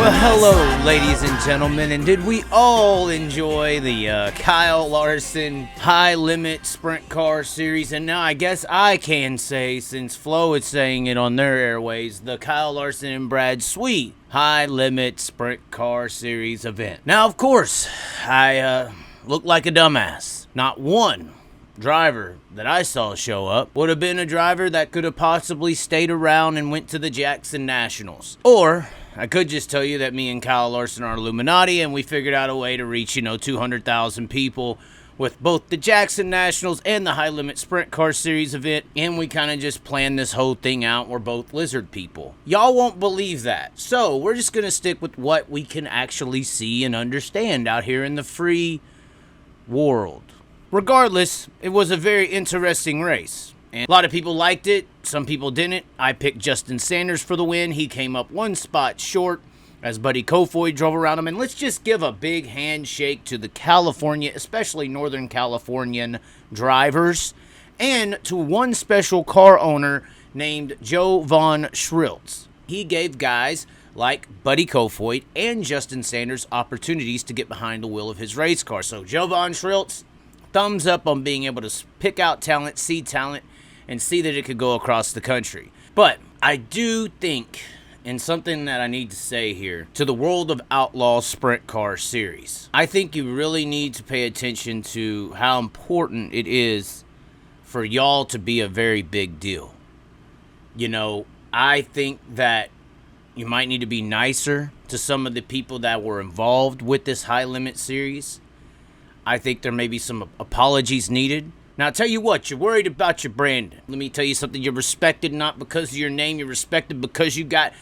Well, hello, ladies and gentlemen, and did we all enjoy the Kyle Larson High Limit Sprint Car Series? And now I guess I can say, since Flo is saying it on their airways, the Kyle Larson and Brad Sweet High Limit Sprint Car Series event. Now, of course, I look like a dumbass. Not one driver that I saw show up would have been a driver that could have possibly stayed around and went to the Jackson Nationals. Or I could just tell you that me and Kyle Larson are Illuminati and we figured out a way to reach, 200,000 people with both the Jackson Nationals and the High Limit Sprint Car Series event, and we kind of just planned this whole thing out. We're both lizard people. Y'all won't believe that. So we're just going to stick with what we can actually see and understand out here in the free world. Regardless, it was a very interesting race. And a lot of people liked it, some people didn't. I picked Justin Sanders for the win. He came up one spot short as Buddy Kofoid drove around him. And let's just give a big handshake to the California, especially Northern Californian drivers, and to one special car owner named Joe Von Schriltz. He gave guys like Buddy Kofoid and Justin Sanders opportunities to get behind the wheel of his race car. So Joe Von Schriltz, thumbs up on being able to pick out talent, see talent, and see that it could go across the country. But I do think, and something that I need to say here, to the World of Outlaw Sprint Car Series, I think you really need to pay attention to how important it is for y'all to be a very big deal. I think that you might need to be nicer to some of the people that were involved with this High Limit Series. I think there may be some apologies needed. Now, I'll tell you what, you're worried about your branding. Let me tell you something. You're respected not because of your name. You're respected because you got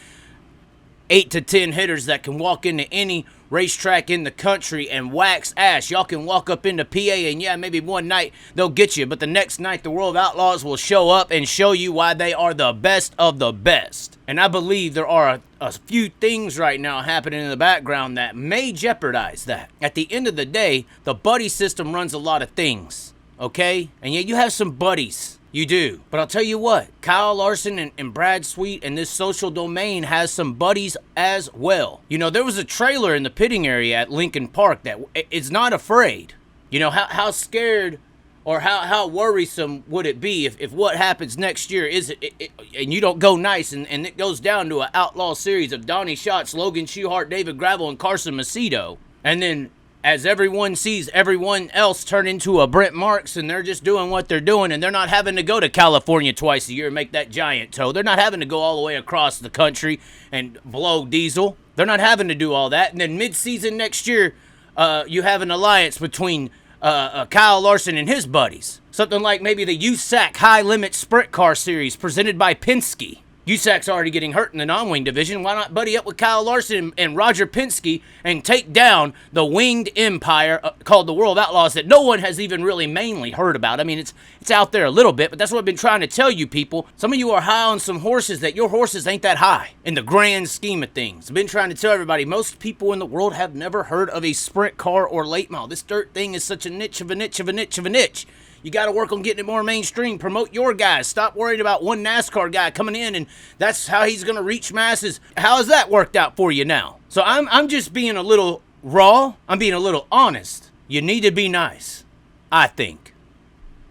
8 to 10 hitters that can walk into any racetrack in the country and wax ass. Y'all can walk up into PA and, maybe one night they'll get you. But the next night, the World of Outlaws will show up and show you why they are the best of the best. And I believe there are a few things right now happening in the background that may jeopardize that. At the end of the day, the buddy system runs a lot of things, okay? And you have some buddies. You do. But I'll tell you what, Kyle Larson and Brad Sweet and this social domain has some buddies as well. There was a trailer in the pitting area at Lincoln Park that is not afraid. How scared or how worrisome would it be if what happens next year is it and you don't go nice and it goes down to an outlaw series of Donnie Schatz, Logan Schuchart, David Gravel, and Carson Macedo, and then as everyone sees everyone else turn into a Brent Marks and they're just doing what they're doing and they're not having to go to California twice a year and make that giant tow. They're not having to go all the way across the country and blow diesel. They're not having to do all that. And then mid-season next year, you have an alliance between Kyle Larson and his buddies. Something like maybe the USAC High Limit Sprint Car Series presented by Penske. USAC's already getting hurt in the non-wing division. Why not buddy up with Kyle Larson and Roger Penske and take down the winged empire called the World of Outlaws that no one has even really mainly heard about? I mean, it's out there a little bit, but that's what I've been trying to tell you people. Some of you are high on some horses that your horses ain't that high in the grand scheme of things. I've been trying to tell everybody, most people in the world have never heard of a sprint car or late model. This dirt thing is such a niche of a niche of a niche of a niche. You got to work on getting it more mainstream. Promote your guys. Stop worrying about one NASCAR guy coming in and that's how he's going to reach masses. How has that worked out for you now? So I'm just being a little raw. I'm being a little honest. You need to be nice, I think.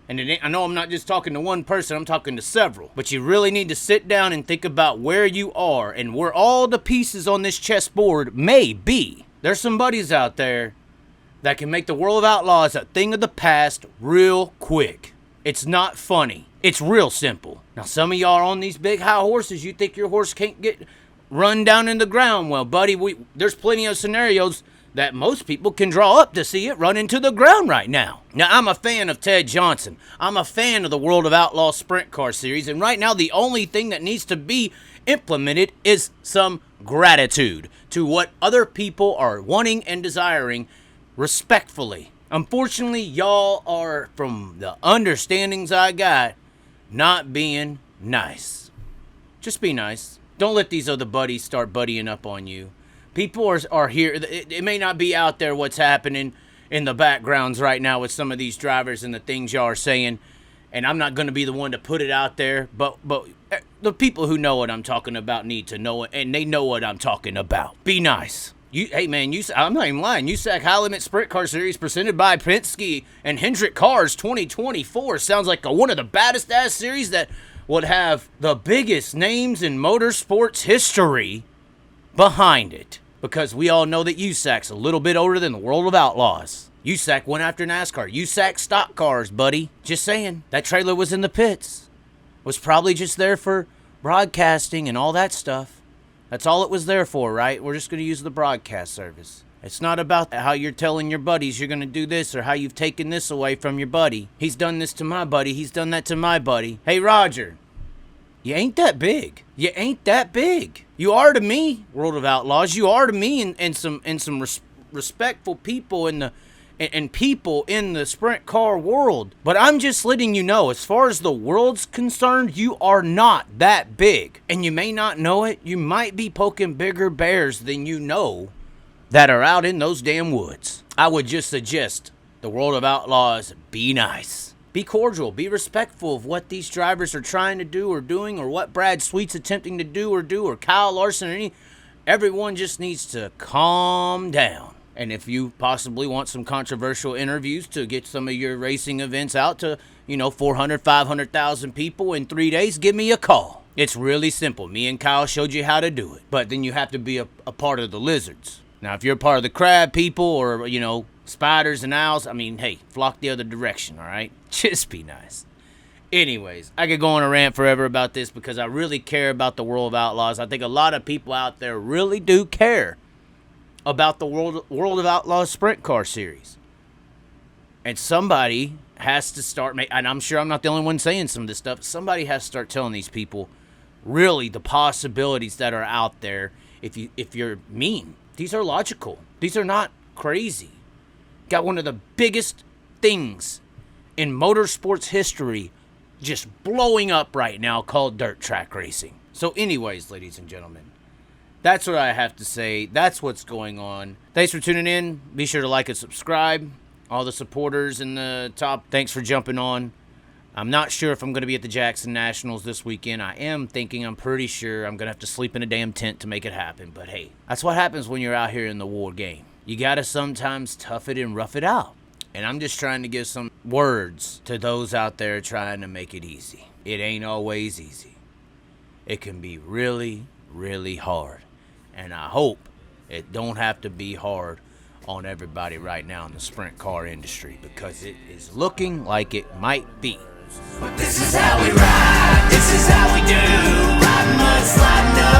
And I know I'm not just talking to one person. I'm talking to several. But you really need to sit down and think about where you are and where all the pieces on this chessboard may be. There's some buddies out there that can make the World of Outlaws a thing of the past real quick. It's not funny. It's real simple. Now, some of y'all are on these big high horses. You think your horse can't get run down in the ground. Well, buddy, there's plenty of scenarios that most people can draw up to see it run into the ground right now. Now, I'm a fan of Ted Johnson. I'm a fan of the World of Outlaw Sprint Car Series. And right now, the only thing that needs to be implemented is some gratitude to what other people are wanting and desiring respectfully. Unfortunately, y'all are, from the understandings I got, not being nice. Just be nice. Don't let these other buddies start buddying up on you. People are here. It may not be out there what's happening in the backgrounds right now with some of these drivers and the things y'all are saying. and I'm not going to be the one to put it out there, but the people who know what I'm talking about need to know it, and they know what I'm talking about. Be nice. Hey man, I'm not even lying. USAC High Limit Sprint Car Series presented by Penske and Hendrick Cars 2024 sounds like one of the baddest ass series that would have the biggest names in motorsports history behind it. Because we all know that USAC's a little bit older than the World of Outlaws. USAC went after NASCAR. USAC stock cars, buddy. Just saying. That trailer was in the pits. Was probably just there for broadcasting and all that stuff. That's all it was there for, right? We're just going to use the broadcast service. It's not about how you're telling your buddies you're going to do this or how you've taken this away from your buddy. He's done this to my buddy. He's done that to my buddy. Hey, Roger. You ain't that big. You ain't that big. You are to me, World of Outlaws. You are to me and some respectful people in the sprint car world. But I'm just letting you know, as far as the world's concerned, you are not that big. And you may not know it. You might be poking bigger bears than you know that are out in those damn woods. I would just suggest the World of Outlaws be nice. Be cordial. Be respectful of what these drivers are trying to do or doing, or what Brad Sweet's attempting to do, or Kyle Larson, or everyone just needs to calm down. And if you possibly want some controversial interviews to get some of your racing events out to, 400, 500,000 people in 3 days, give me a call. It's really simple. Me and Kyle showed you how to do it. But then you have to be a part of the lizards. Now, if you're a part of the crab people or, spiders and owls, hey, flock the other direction, all right? Just be nice. Anyways, I could go on a rant forever about this because I really care about the World of Outlaws. I think a lot of people out there really do care about the World of Outlaws Sprint Car Series. And somebody has to start, and I'm sure I'm not the only one saying some of this stuff, somebody has to start telling these people really the possibilities that are out there if you're mean. These are logical. These are not crazy. Got one of the biggest things in motorsports history just blowing up right now called dirt track racing. So anyways, ladies and gentlemen, that's what I have to say. That's what's going on. Thanks for tuning in. Be sure to like and subscribe. All the supporters in the top, thanks for jumping on. I'm not sure if I'm going to be at the Jackson Nationals this weekend. I'm pretty sure I'm going to have to sleep in a damn tent to make it happen. But hey, that's what happens when you're out here in the war game. You got to sometimes tough it and rough it out. And I'm just trying to give some words to those out there trying to make it easy. It ain't always easy. It can be really, really hard. And I hope it don't have to be hard on everybody right now in the sprint car industry, because it is looking like it might be. This is how we ride, this is how we do. Ride mud, slide, no.